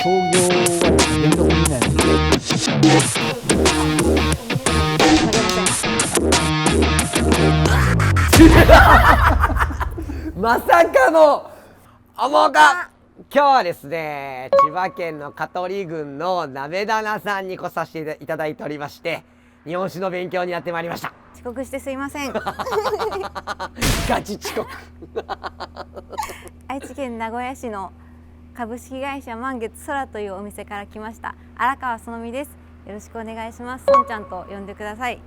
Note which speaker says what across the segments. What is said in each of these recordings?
Speaker 1: 創業は元禄2年。
Speaker 2: まさかの思うか。今日はですね、千葉県の香取郡の鍋棚さんに来させていただいておりまして、日本酒の勉強にやってまいりました。
Speaker 3: 遅刻してすいません。
Speaker 2: ガチ遅刻。
Speaker 3: 愛知県名古屋市の株式会社満月空というお店から来ました荒川そのみです。よろしくお願いします。孫ちゃんと呼んでください。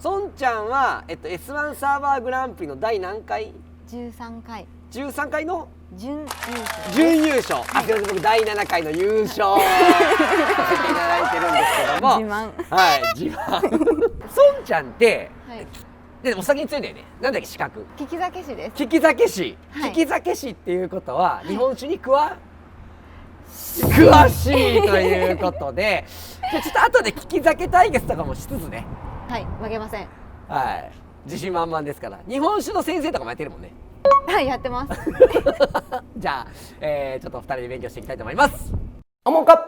Speaker 2: 孫ちゃんは、S1 サーバーグランプリの第何回
Speaker 3: 13回
Speaker 2: ？13回の
Speaker 3: 準
Speaker 2: 優勝。あ、すみません、僕第7回の優勝させていただいてるんですけども、
Speaker 3: 自慢。
Speaker 2: はい、自慢。孫ちゃんって、
Speaker 3: はい、
Speaker 2: でお酒についてね、なんだっけ資格？
Speaker 3: 利き酒師です。
Speaker 2: 利き酒師。
Speaker 3: はい
Speaker 2: 利き酒師っていうことは、日本酒に詳しいということで、じゃあちょっと後で利き酒対決とかもしつつね。
Speaker 3: はい、負けません。
Speaker 2: はい、自信満々ですから。日本酒の先生とかもやってるもんね。
Speaker 3: はい、やってます。
Speaker 2: じゃあ、ちょっと2人で勉強していきたいと思います。思うか。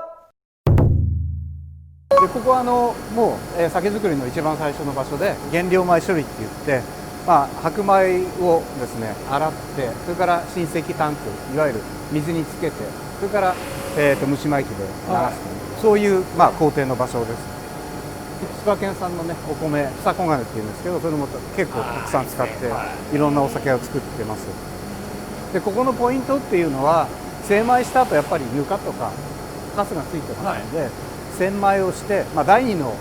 Speaker 1: でここはもう、酒造りの一番最初の場所で原料米処理って言って、白米をですね洗って、それから浸石タンク、いわゆる水につけて、それから、蒸し米機で流すという、そういう、工程の場所です。千葉県産のねお米、房小金っていうんですけど、それも結構たくさん使っていろんなお酒を作ってます。でここのポイントっていうのは、精米した後やっぱりぬかとかカスがついてますので、洗米をして、第二の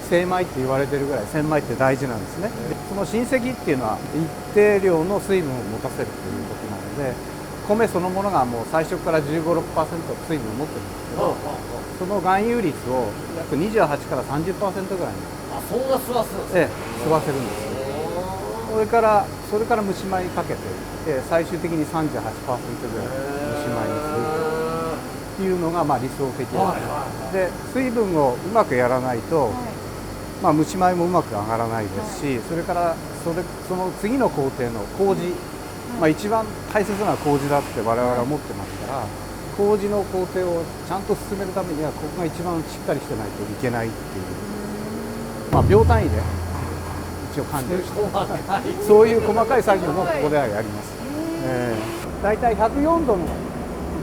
Speaker 1: 精米って言われてるぐらい洗米って大事なんですね。でその浸石っていうのは一定量の水分を持たせるということなので、米そのものがもう最初から 15-16% 水分を持ってるんですけど、その含有率を約28から30%ぐらいに、
Speaker 2: そんな吸わすんですか？
Speaker 1: 吸わせるんですよ。それから蒸し米にかけていって、最終的に 38% ぐらい蒸し米にするっていうのが理想的で、水分をうまくやらないと、蒸し米もうまく上がらないですし、それからその次の工程の麹、一番大切なのは麹だって我々は思ってますから、麹の工程をちゃんと進めるためにはここが一番しっかりしてないといけないっていう、秒単位で一応管理して、そういう細かい作業もここではやります。だいたい104度の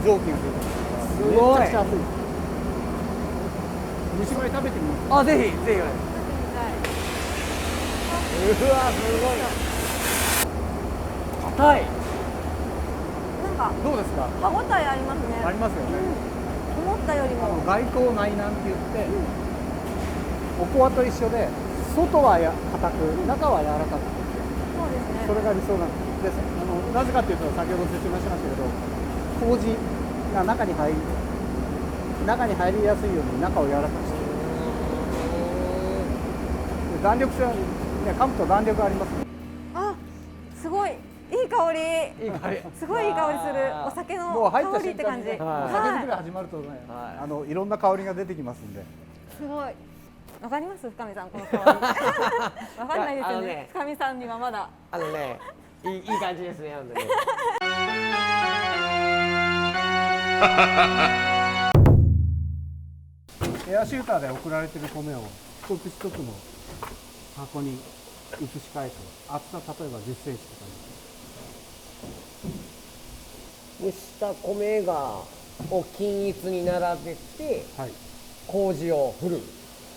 Speaker 1: 蒸気が出てます。
Speaker 2: すごい。
Speaker 1: めちゃくちゃ熱い。蒸し米食べてみます。
Speaker 2: あ、ぜひぜひ。うわ、すごい。硬い。
Speaker 3: なんか
Speaker 1: どうですか？
Speaker 3: 歯ごたえありますね。
Speaker 1: ありますよね。
Speaker 3: 思ったよりも。
Speaker 1: 外交内軟って言って、おこわと一緒で外は硬く、中は柔らかく。
Speaker 3: そうですね。
Speaker 1: それが理想なんです。なぜかというと、先ほど説明しましたけど、麹が中に入りやすいように中を柔らかくしてる。弾力性はね、噛むと弾力あります。
Speaker 3: あ、すごいいい香り。
Speaker 2: いい香り。
Speaker 3: すごいいい香りする。お酒の香りって感じ。
Speaker 1: お酒作りが始まるとね、いろんな香りが出てきますんで。
Speaker 3: すごい。わかります深見さん、この香り。わかんないですよね。深見さんにはまだ。
Speaker 2: いい感じですね。
Speaker 1: エアシューターで送られている米を一つ一つの箱に移し替えて、厚さ例えば10センチとか
Speaker 2: 蒸した米を均一に並べて、麹を振る。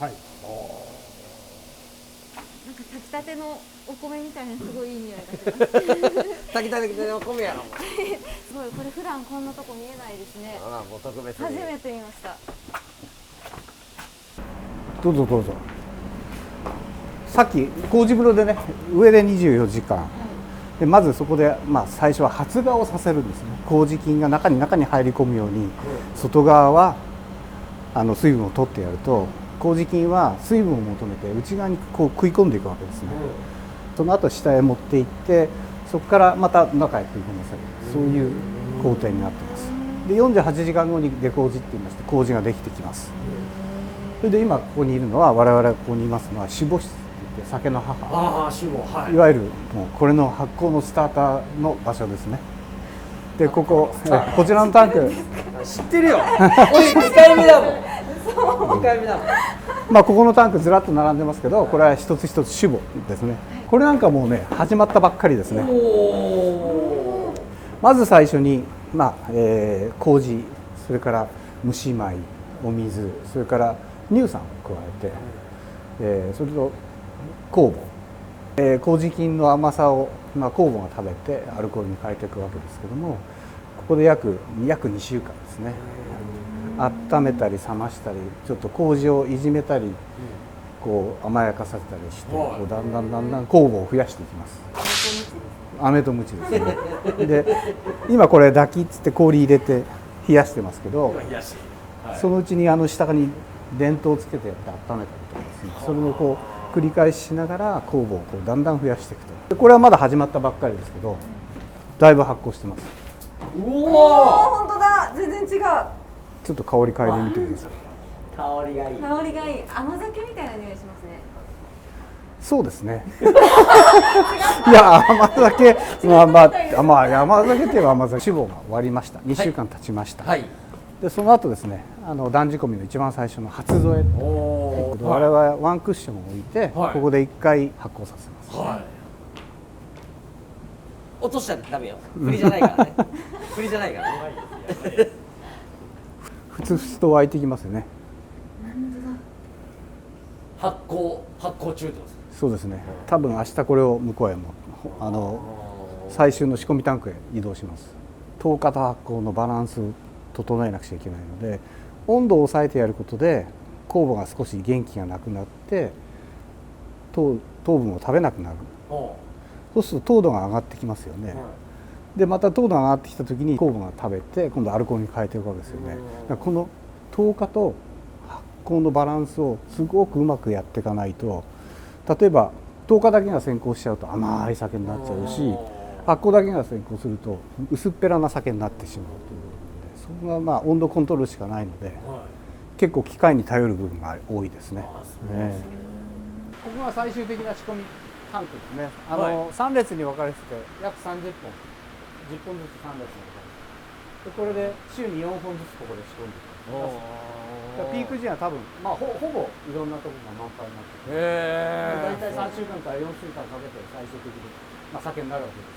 Speaker 3: なんか炊きたてのお米みたいな、すごいいい匂いがします。
Speaker 2: 炊きたての米やろ。
Speaker 3: すごい、これ普段こんなとこ見えないですね。
Speaker 2: もう特別に。
Speaker 3: 初めて見ました。
Speaker 1: どうぞどうぞ。さっき麹風呂でね、上で24時間、でまずそこで、最初は発芽をさせるんですね。麹菌が中に入り込むように、外側は水分を取ってやると、麹菌は水分を求めて内側に食い込んでいくわけですね。その後下へ持っていって、そこからまた中へ食い込ませる、そういう工程になっています。で48時間後に出麹って言いまして、麹ができてきます。それで今ここにいるのは、我々がここにいますのは酒母室って言って、酒の母。
Speaker 2: 酒母。
Speaker 1: いわゆるもうこれの発酵のスターターの場所ですね。でこちらのタンク、
Speaker 2: 知ってるよ。俺2回目だもん。2回目だもん。
Speaker 1: まあここのタンクずらっと並んでますけど、これは一つ一つ主母ですね。これなんかもうね始まったばっかりですね。まず最初に麹、それから蒸し米、お水、それから乳酸を加えて、それと酵母、麹菌の甘さを、酵母が食べてアルコールに変えていくわけですけども、ここで約2週間ですね、温めたり冷ましたり、ちょっと麹をいじめたり、こう甘やかさせたりして、こうだんだん酵母を増やしていきます。飴とムチですね。で今これ炊きっつって氷入れて冷やしてますけど、そのうちに下に電灯をつけてやって温めたりとかですね、それをこう繰り返ししながら酵母をこうだんだん増やしていくと。でこれはまだ始まったばっかりですけど、だいぶ発酵してます。
Speaker 3: おお、本当だ、全然違う。
Speaker 1: ちょっと香り嗅いでみてください。
Speaker 2: 香りがいい。
Speaker 3: 香りがいい。甘酒みたいな匂いしますね。
Speaker 1: そうですね。いや甘酒、甘酒っていえば甘酒、主母が終わりました。2週間経ちました。
Speaker 2: はい。
Speaker 1: でその後ですね、断仕込みの一番最初の初添え、我々はワンクッションを置いて、ここで1回発酵させます。
Speaker 2: はい。落としちゃダメよ。振りじゃないからね。振りじゃないからね。
Speaker 1: ふつふつと湧いてきますよね。
Speaker 2: 発酵中ってことですか。
Speaker 1: そうですね。多分明日これを向こうへも最終の仕込みタンクへ移動します。糖化と発酵のバランスを整えなくちゃいけないので、温度を抑えてやることで酵母が少し元気がなくなって糖分を食べなくなる。そうすると糖度が上がってきますよね。でまた糖度が上がってきた時に酵母が食べて今度アルコールに変えていくわけですよね。だからこの糖化と発酵のバランスをすごくうまくやっていかないと、例えば糖化だけが先行しちゃうと甘い酒になっちゃうし、発酵だけが先行すると薄っぺらな酒になってしまうということで、そこが温度コントロールしかないので、結構機械に頼る部分が多いですね。ここが最終的な仕込みタンクですね。3列に分かれてて約30本、10本ずつ3列に分かれて、でこれで週に4本ずつここで仕込んでいきます。ピーク時は多分ほぼいろんなところが満杯になってて、大体3週間から4週間かけて最終的に酒になるわけです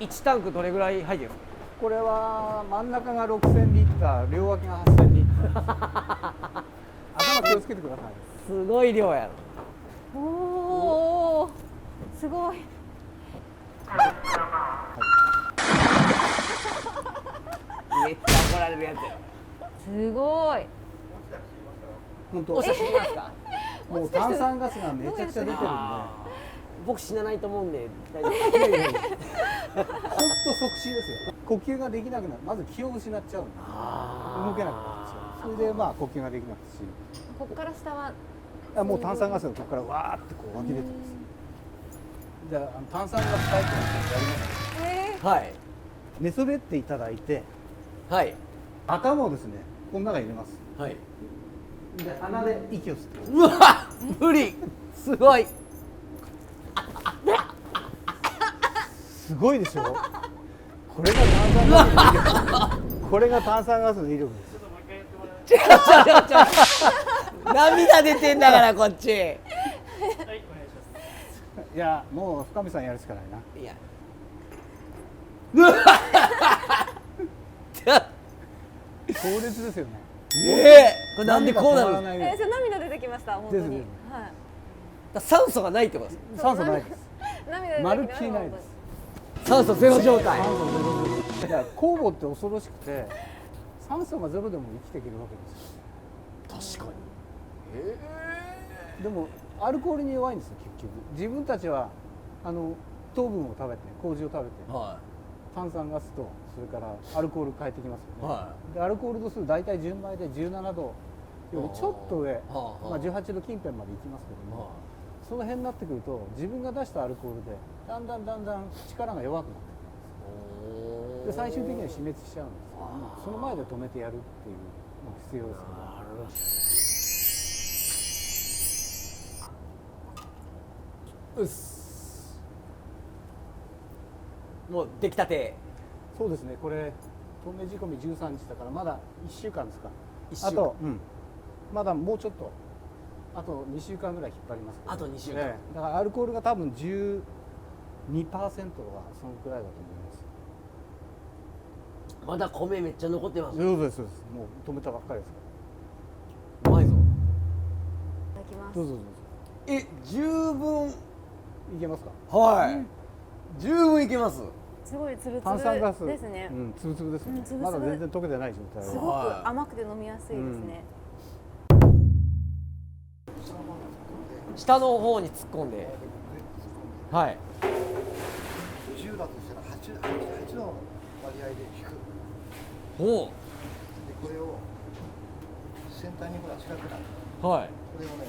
Speaker 1: けども、
Speaker 2: 1タンクどれぐらい入ってるんですか。
Speaker 1: これは真ん中が6000リッター、両脇が8000リッター頭気をつけてください。
Speaker 2: すごい量やろ。
Speaker 3: おお、すごい。
Speaker 2: めっちゃ怒られるやつや。
Speaker 3: すごい。
Speaker 1: 本当。
Speaker 2: お写真いますか。
Speaker 1: もう炭酸ガスがめちゃくちゃ出てるんで。
Speaker 2: 僕死なないと思うんで大丈夫。
Speaker 1: 本当即死ですよ。呼吸ができなくなる。まず気を失っちゃうんで、動けなくなっちゃう。それで呼吸ができなくて死ぬ。
Speaker 3: ここから下は
Speaker 1: もう炭酸ガスがここからわーってこう湧き出てます。じゃあ炭酸ガスタイプのやります。
Speaker 2: はい。
Speaker 1: 寝そべっていただいて、
Speaker 2: はい。
Speaker 1: 頭をですねこの中に入れます。
Speaker 2: はい。
Speaker 1: で鼻で息を吸って。
Speaker 2: うわ、無理。すごい。
Speaker 1: すごいでしょ。これが炭酸ガスの威力。これが炭酸ガスの威力です。
Speaker 2: ちょ涙出てんだからこっち。
Speaker 1: いやもう深見さんやるしかないな。
Speaker 2: いや。
Speaker 1: 強烈ですよね。
Speaker 2: これなんでこうなるの。
Speaker 3: それ涙出てきました本当に。はい。
Speaker 2: 酸素がないってことです。
Speaker 1: 酸素ないです。
Speaker 3: 涙
Speaker 1: まるっきりないです。
Speaker 2: 酸素ゼロ状態。
Speaker 1: 酸素ゼロ状態。いや酵母って恐ろしくて、酸素がゼロでも生きていけるわけですよ。
Speaker 2: 確かに。
Speaker 1: でもアルコールに弱いんですよ結局。自分たちは糖分を食べて麹を食べて、炭酸ガスとそれからアルコール変えてきますよね。でアルコール度数大体純米で17度よりちょっと上、18度近辺までいきますけども、その辺になってくると自分が出したアルコールでだんだん力が弱くなってくるんです。で最終的には死滅しちゃうんですけども、その前で止めてやるっていうのが必要ですね。
Speaker 2: うっす。もう出来たて。
Speaker 1: そうですね。これ透明仕込み13日だからまだ1週間ですか。
Speaker 2: 一週間
Speaker 1: あと、まだもうちょっとあと2週間ぐらい引っ張りますけど、
Speaker 2: あと2週間、
Speaker 1: だからアルコールが多分12%はそのくらいだと思います。
Speaker 2: まだ米めっちゃ残ってます。
Speaker 1: そうですそうです。もう止めたばっかりですか
Speaker 2: うまいぞ。
Speaker 3: いただきます。
Speaker 1: ら。どうぞどうぞ。
Speaker 2: 十分。
Speaker 1: いけますか。
Speaker 2: はい、十分いけます。
Speaker 3: すごいつるつ
Speaker 1: 炭酸ガス
Speaker 3: るですね。
Speaker 1: つぶつぶですね。
Speaker 3: つぶつぶ
Speaker 1: まだ全然溶けてない状態で。
Speaker 3: すごく甘くて飲みやすいですね。
Speaker 2: 下の方に突っ込んで、はい。
Speaker 4: 10だとしたら 8の割合で引く。
Speaker 2: ほ
Speaker 4: でこれを先端にほら近くなる。
Speaker 2: う。はい。
Speaker 4: これをね、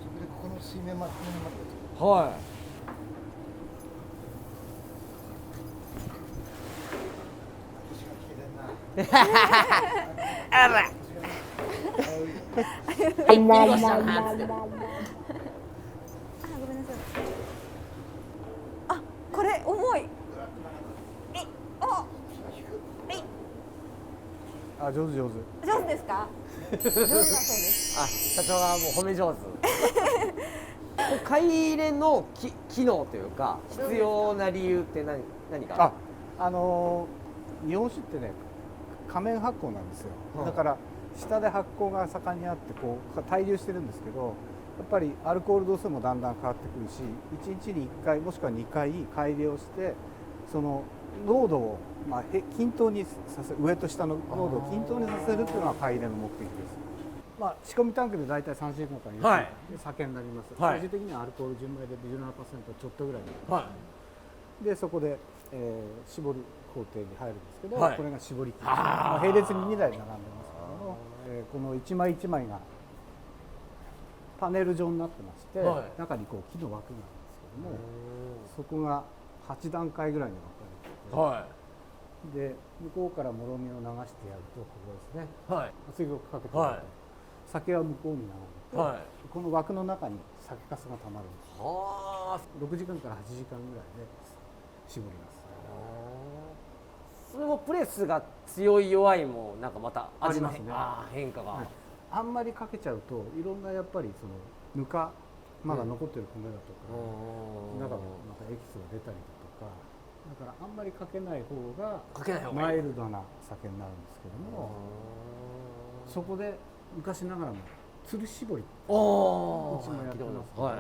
Speaker 4: そこでここの水面まで
Speaker 2: は
Speaker 4: 私が聞けてんな。
Speaker 2: あら。はい、ビンゴしたなっつって。
Speaker 3: あ、ごめんなさい。あ、これ重い。
Speaker 1: あ、上手上手。
Speaker 3: 上手ですか？上手だそうです。
Speaker 2: あ、社長はもう褒め上手。買い入れの機能というか必要な理由って何か。
Speaker 1: 日本酒ってね、仮面発酵なんですよ。だから下で発酵が盛んにあってこう滞留してるんですけど、やっぱりアルコール度数もだんだん変わってくるし、1日に1回もしくは2回改良してその濃度を、均等にさせ、上と下の濃度を均等にさせるっていうのが買い入れの目的です。仕込みタンクで大体3時間から4時間、
Speaker 2: はい
Speaker 1: で酒になります、
Speaker 2: はい
Speaker 1: 最終的にはアルコール純米で 17% ちょっとぐらいになります、
Speaker 2: は
Speaker 1: でそこで、絞る工程に入るんですけど、
Speaker 2: はい
Speaker 1: これが絞り機、
Speaker 2: あー
Speaker 1: 並列に2台並んでますけども、この一枚一枚がパネル状になってまして、
Speaker 2: はい
Speaker 1: 中にこう木の枠があるんですけども、そこが8段階ぐらいに分かれてて、
Speaker 2: は
Speaker 1: で向こうからもろみを流してやるとここですね、
Speaker 2: い。はい。
Speaker 1: 圧力かけてやると、
Speaker 2: はい
Speaker 1: 酒は向こうに流れて、
Speaker 2: はい。
Speaker 1: この枠の中に酒粕がたまるんです。
Speaker 2: はあ。
Speaker 1: 6時間から8時間ぐらいで絞ります。
Speaker 2: それもプレスが強い弱いもなんかまた味の
Speaker 1: ありますね
Speaker 2: 変化が。
Speaker 1: はいあんまりかけちゃうといろんなやっぱりそのぬかまだ残ってる米だとか、中からまたエキスが出たりだとか、だからあんまりかけない方が
Speaker 2: かけない方が
Speaker 1: マ
Speaker 2: いい。
Speaker 1: イルドな酒になるんですけども、そこで昔ながらのつる絞り、
Speaker 2: おお。
Speaker 1: うちもやってますけど、
Speaker 2: はい。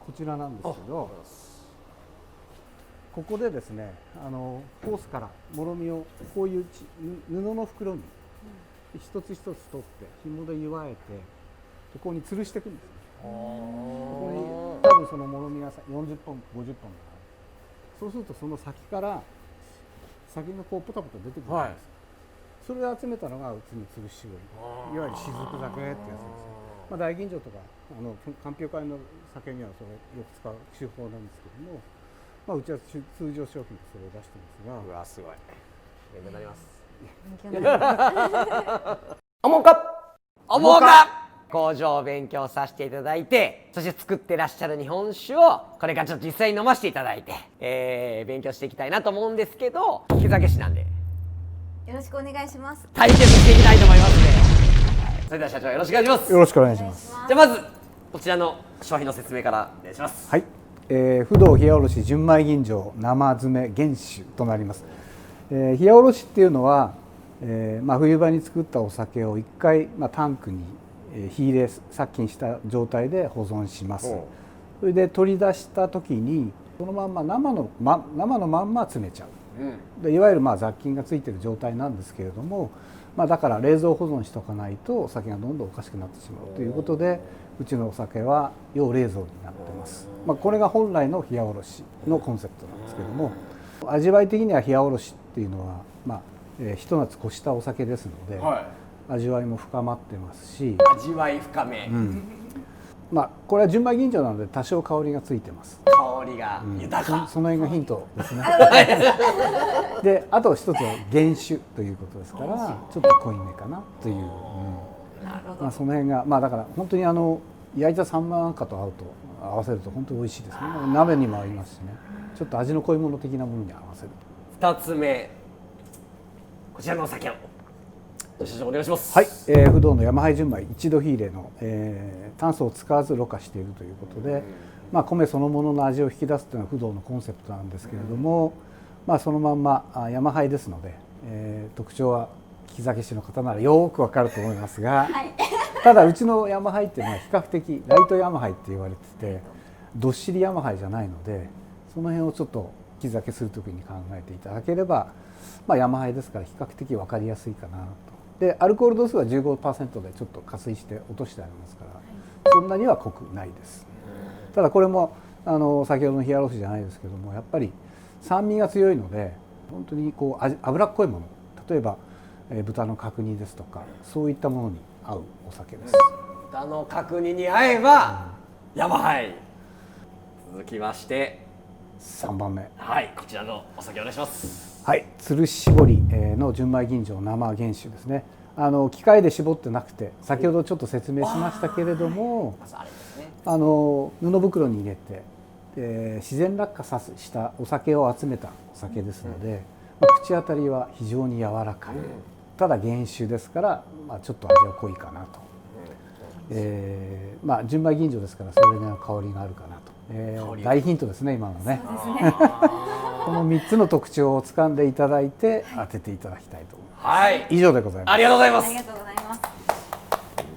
Speaker 1: こちらなんですけど、ここでですね、ホースからもろみをこういう布の袋に一つ一つ取って紐で結わえて、ここに吊るしていくんですね。ここに多分そのもろみが40本50本がある。そうするとその先から先がこうポタポタ出てくるんですよ。
Speaker 2: はい
Speaker 1: それを集めたのがうちの吊るし絞り、いわゆる雫酒ってやつですよ。大吟醸とか鑑評会の酒にはそれよく使う手法なんですけども、うちは通常商品でそれを出してますが、
Speaker 2: うわすごい。勉強になります。
Speaker 3: 勉強になります。
Speaker 2: 思うか思うか工場を勉強させていただいて、そして作ってらっしゃる日本酒をこれからちょっと実際に飲ませていただいて、勉強していきたいなと思うんですけど、利き酒師なんで
Speaker 3: よろしくお願いします。
Speaker 2: 対決していきたいと思いますので、それでは社長よろしくお願いします。
Speaker 1: よろしくお願いします。
Speaker 2: じゃあまずこちらの商品の説明からお願いします。
Speaker 1: はい、不動冷やおろし純米吟醸生詰め原酒となります。冷やおろしっていうのは、冬場に作ったお酒を1回、タンクに火入れ殺菌した状態で保存します。それで取り出した時にそのまんま生のまんま詰めちゃう。でいわゆる雑菌がついてる状態なんですけれども、だから冷蔵保存しておかないとお酒がどんどんおかしくなってしまうということで、うちのお酒は要冷蔵になってます。これが本来の冷やおろしのコンセプトなんですけども、味わい的には冷やおろしっていうのは、ひと夏越したお酒ですので、味わいも深まってますし、
Speaker 2: 味わい深め、
Speaker 1: これは純米吟醸なので多少香りがついてます。
Speaker 2: 香りが豊か、
Speaker 1: その辺がヒントですね。で、あと一つは原酒ということですから、ちょっと濃いめかなという。
Speaker 2: なるほど。
Speaker 1: その辺がだから本当に焼いたサンマなんかと合わせると本当に美味しいですね。鍋にも合いますしね。ちょっと味の濃いもの的なものに合わせると。
Speaker 2: 2つ目こちらのお酒を社長お願いします。
Speaker 1: はい、不動の山灰純米一度火入れの、炭素を使わずろ過しているということで、米そのものの味を引き出すというのは不動のコンセプトなんですけれども、そのまんま山灰ですので、特徴は利き酒師の方ならよくわかると思いますが、ただうちの山灰っていうのは比較的ライト山灰って言われててどっしり山灰じゃないので、その辺をちょっと利き酒する時に考えていただければ、山灰ですから比較的分かりやすいかなと。でアルコール度数は 15% でちょっと加水して落としてありますから、そんなには濃くないです。ただこれも先ほどのヒアロフじゃないですけども、やっぱり酸味が強いので本当にこう脂っこいもの、例えば豚の角煮ですとかそういったものに合うお酒です。
Speaker 2: 豚の角煮に合えば山灰。続きまして
Speaker 1: 3番目、
Speaker 2: はいこちらのお酒お願いします。
Speaker 1: はい、つるし絞りの純米吟醸生原酒ですね。機械で絞ってなくて、先ほどちょっと説明しましたけれども、布袋に入れて、自然落下したお酒を集めたお酒ですので、口当たりは非常に柔らかい、ただ原酒ですから、ちょっと味は濃いかなと、純米吟醸ですからそれなりの香りがあるかなと、大ヒントですね今のね。この3つの特徴をつかんでいただいて当てていただきたいと思います。
Speaker 2: はい、
Speaker 1: 以上でございます。
Speaker 2: ありがとうございます。
Speaker 3: ありがとうございます。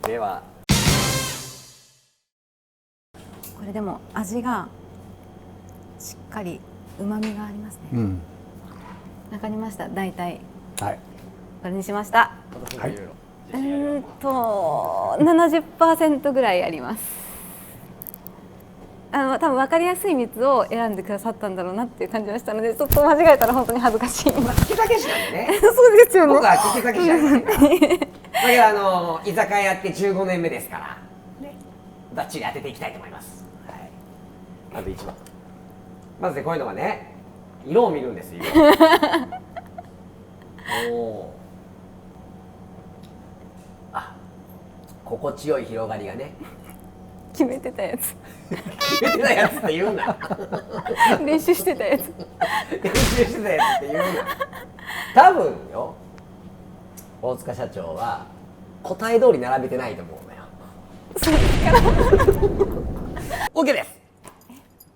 Speaker 2: では
Speaker 3: これでも味がしっかり旨味がありますね。わかりました。大体
Speaker 1: はい、
Speaker 3: これにしました。
Speaker 1: はい、
Speaker 3: 70% ぐらいあります。多分分かりやすい3つを選んでくださったんだろうなっていう感じがしたので、ちょっと間違えたら本当に恥ずかしい。
Speaker 2: 利き酒師なんでね。
Speaker 3: そうですよね。
Speaker 2: 僕は利き酒師なんですから。だけど居酒屋やって15年目ですから、バッチリ当てていきたいと思います。はい、まず1番。まずねこういうのはね、色を見るんですよ。お心地よい広がりがね。
Speaker 3: 決めてたやつ。
Speaker 2: 決めてたやつって言うな。
Speaker 3: 練習してたやつ。
Speaker 2: 練習してたやつって言うな。多分よ、大塚社長は答え通り並べてないと思うのよ。
Speaker 3: そうですから。
Speaker 2: OK です。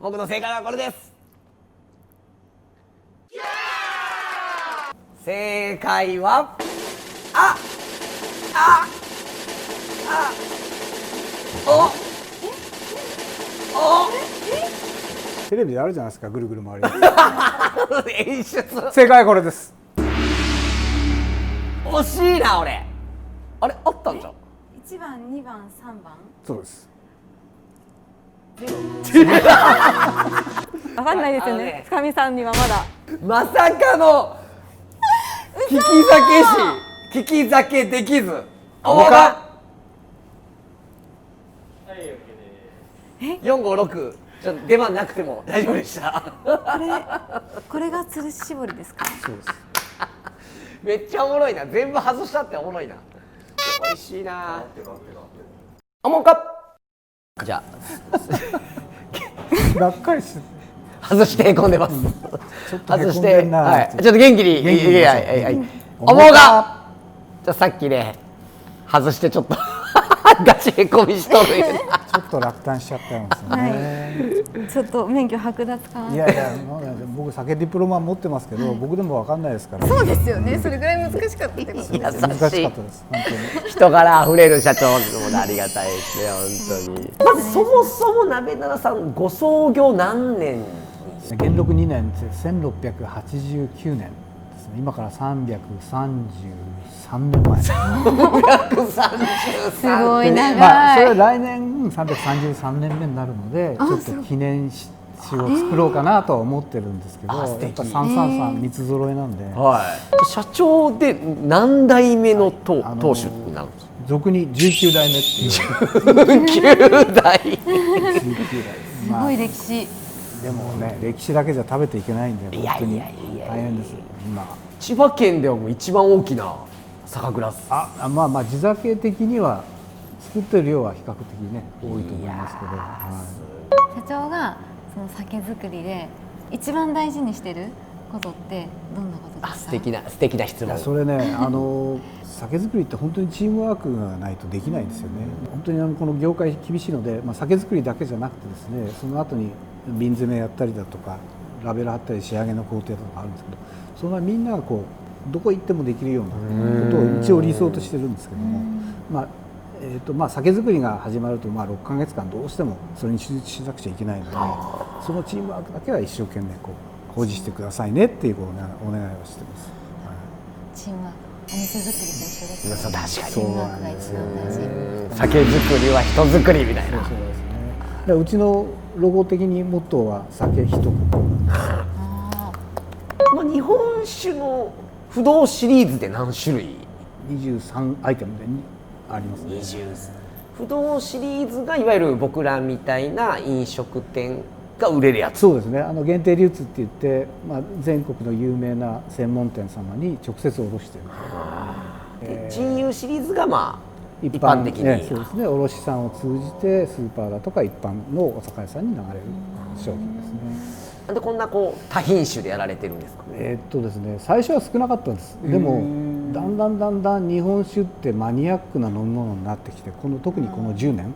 Speaker 2: 僕の正解はこれです。正解は
Speaker 1: テレビであるじゃないですか、ぐるぐる回り。
Speaker 2: 演出。
Speaker 1: 正解はこれです。
Speaker 2: 惜しいな俺。あれあったんじゃん。
Speaker 3: 1番、2番、3番。
Speaker 1: そうです。
Speaker 3: わかんないですよね。深見さんにはまだ。
Speaker 2: まさかの利き酒師、利き酒できず。
Speaker 1: おか。
Speaker 2: 456。ちょっと出番なくても大丈夫でした。
Speaker 3: これがつるし絞りですか。
Speaker 1: そうです。
Speaker 2: めっちゃおもろいな。全部外したっておもろいな。美味しいな。もうか。じゃ
Speaker 1: がっかりして。
Speaker 2: 外してへこんでます。
Speaker 1: ちょっと
Speaker 2: 外して、はい。ちょっと元気に。
Speaker 1: はい。
Speaker 2: おもが。じゃさっきね、外してちょっとガチへこみしとるよな。
Speaker 1: ちょっと落胆しちゃったんですよね。
Speaker 3: ちょっと免許剥奪かな。
Speaker 1: いやいや、僕酒ディプロマ持ってますけど、僕でもわかんないですから。
Speaker 3: そうですよね。それぐらい難しかったってことですよね。
Speaker 1: 難しかったです。本当に。
Speaker 2: 人柄あふれる社長のもありがたいですね、本当に。まずそもそも鍋奈良さんご創業何年？
Speaker 1: 元禄2年って1689年ですね。今から333年前。
Speaker 2: 333。
Speaker 3: すごい長い。
Speaker 1: まあそれは来年333年目になるので、ちょっと記念誌を作ろうかなとは思ってるんですけど、やっぱ333三つ揃えなんで。
Speaker 2: はい。社長で何代目の当主になるんですか？
Speaker 1: 俗に19代目っていう。
Speaker 2: 19代。
Speaker 3: すごい歴史。
Speaker 1: でもね、歴史だけじゃ食べていけないんで、本当に大変です。今
Speaker 2: 千葉県ではもう一番大きな酒蔵。
Speaker 1: まあ地酒的には作ってる量は比較的ね多いと思いますけど、
Speaker 3: 社長がその酒造りで一番大事にしてることってどんなことですか？
Speaker 2: 素敵な質問。
Speaker 1: それね酒造りって本当にチームワークがないとできないんですよね。本当にこの業界厳しいので、酒造りだけじゃなくてですね、その後に瓶詰めやったりだとかラベル貼ったり仕上げの工程とかあるんですけど、それはみんながどこ行ってもできるようなことを一応理想としてるんですけども、酒造りが始まると6ヶ月間どうしてもそれに集中しなくちゃいけないので、そのチームワークだけは一生懸命保持してくださいねっていうお願いをしてます。
Speaker 3: チームワーク、お店作りと一緒ですね。
Speaker 2: そう確かに
Speaker 3: チームワークが一番大事。
Speaker 2: 酒造りは人造りみたいな。
Speaker 1: そうですね。だからうちのロゴ的にモットーは酒一口。
Speaker 2: 日本酒の不動シリーズで何種類
Speaker 1: 23アイテムでありますね。
Speaker 2: 不動シリーズがいわゆる僕らみたいな飲食店が売れるやつ。
Speaker 1: そうですね。限定流通って言って、全国の有名な専門店様に直接卸してる。
Speaker 2: 珍友シリーズが一般的に、
Speaker 1: そうですね。卸さんを通じてスーパーだとか一般のお酒屋さんに流れる商品ですね。
Speaker 2: なんでこんな多品種でやられてるんですか？
Speaker 1: ですね、最初は少なかったんです。でもだんだん日本酒ってマニアックな飲み物になってきて、特にこの10年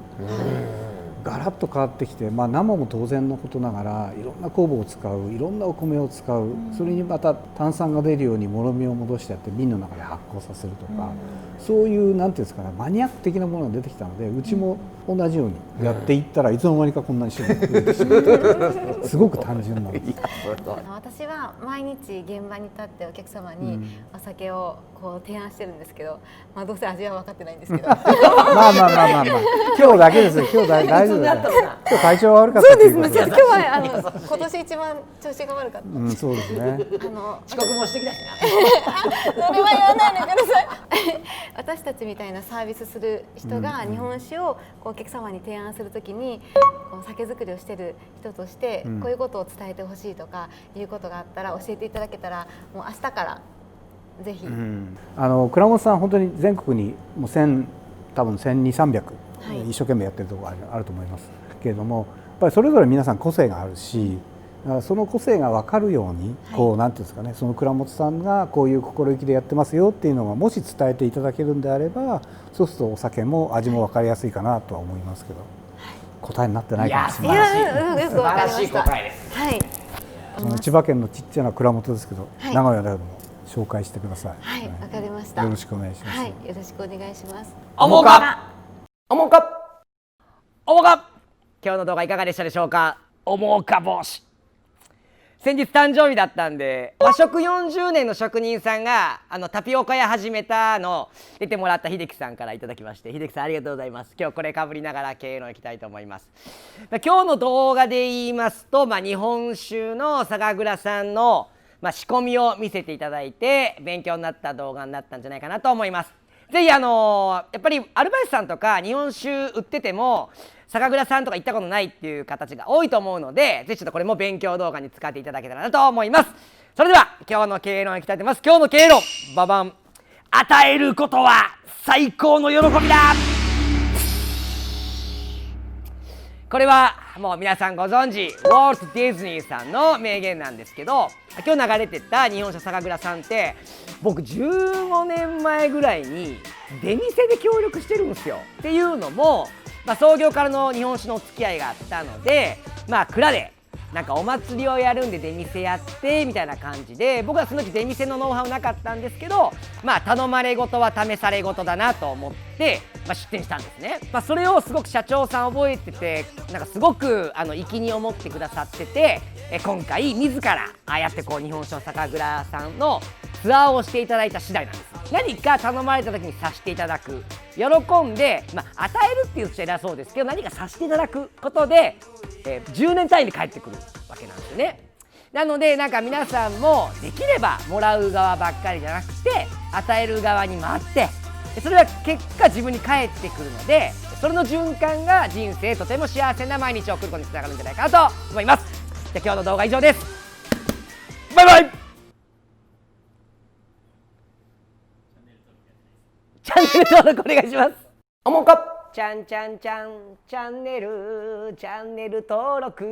Speaker 1: ガラッと変わってきて、生も当然のことながらいろんな酵母を使う、いろんなお米を使う、それにまた炭酸が出るようにもろみを戻してやって瓶の中で発酵させるとか、そういうなんていうんですかね、マニアック的なものが出てきたので、うちも同じようにやっていったらいつの間にかこんなに種類が増えてしまってすごく単純なんです。
Speaker 3: 私は毎日現場に立ってお客様にお酒を提案してるんですけど、どうせ味は分かってないんですけど
Speaker 1: まあ今日だけですよ。今日大丈夫です。今日体調が悪かったっていうことで。
Speaker 3: 今日は今年一番調子が悪かった。
Speaker 1: そうですね。
Speaker 2: 遅刻もしてきたしな。
Speaker 3: それは言わないでください。私たちみたいなサービスする人が日本酒をお客様に提案するときに、酒造りをしている人としてこういうことを伝えてほしいとかいうことがあったら教えていただけたら、もう明日からぜひ。
Speaker 1: 倉本さん本当に全国にもう多分1200、一生懸命やってるところあると思いますけれども、やっぱりそれぞれ皆さん個性があるし、その個性が分かるようになんていうんですかね、その倉本さんがこういう心意気でやってますよっていうのがもし伝えていただけるんであれば、そうするとお酒も味も分かりやすいかなとは思いますけど、答えになってないかもしれない。
Speaker 2: 素晴らしい答えです。
Speaker 3: はい。
Speaker 1: その千葉県のちっちゃな蔵元ですけど、名古屋でも紹介してください。
Speaker 3: はい、わかりました。
Speaker 1: よろしくお願いします。
Speaker 3: はい、よろしくお願いします。
Speaker 2: おもか今日の動画いかがでしたでしょうか？おもか帽子、先日誕生日だったんで、和食40年の職人さんがタピオカ屋始めたの出てもらった秀樹さんからいただきまして、秀樹さんありがとうございます。今日これかぶりながら経営論いきたいと思います。今日の動画で言いますと、日本酒の酒蔵さんの仕込みを見せていただいて勉強になった動画になったんじゃないかなと思います。ぜひやっぱりアルバイトさんとか日本酒売ってても酒蔵さんとか行ったことないっていう形が多いと思うので、ぜひちょっとこれも勉強動画に使っていただけたらなと思います。それでは今日の経営論いきたいと思います。今日の経営論、ババン。与えることは最高の喜びだ。これはもう皆さんご存知、ウォルト・ディズニーさんの名言なんですけど、今日流れてた日本酒酒蔵さんって僕15年前ぐらいに出店で協力してるんですよ。っていうのも、創業からの日本酒のお付き合いがあったので、蔵でなんかお祭りをやるんで出店やってみたいな感じで、僕はその時出店のノウハウなかったんですけど、頼まれ事は試され事だなと思って、出店したんですね。それをすごく社長さん覚えてて、なんかすごく粋に思ってくださってて、今回自らああやって日本酒の酒蔵さんのツアーをしていただいた次第なんです。何か頼まれた時にさせていただく、喜んで、与えるっていうと偉そうですけど、何かさせていただくことで、10年単位で返ってくるわけなんですよね。なのでなんか皆さんもできればもらう側ばっかりじゃなくて与える側に回って、それは結果自分に返ってくるので、それの循環が人生とても幸せな毎日を送ることにつながるんじゃないかなと思います。じゃあ今日の動画は以上です。バイバイ。チャンネル登録お願いします。おもかチャンチャンチャンチャンネル登録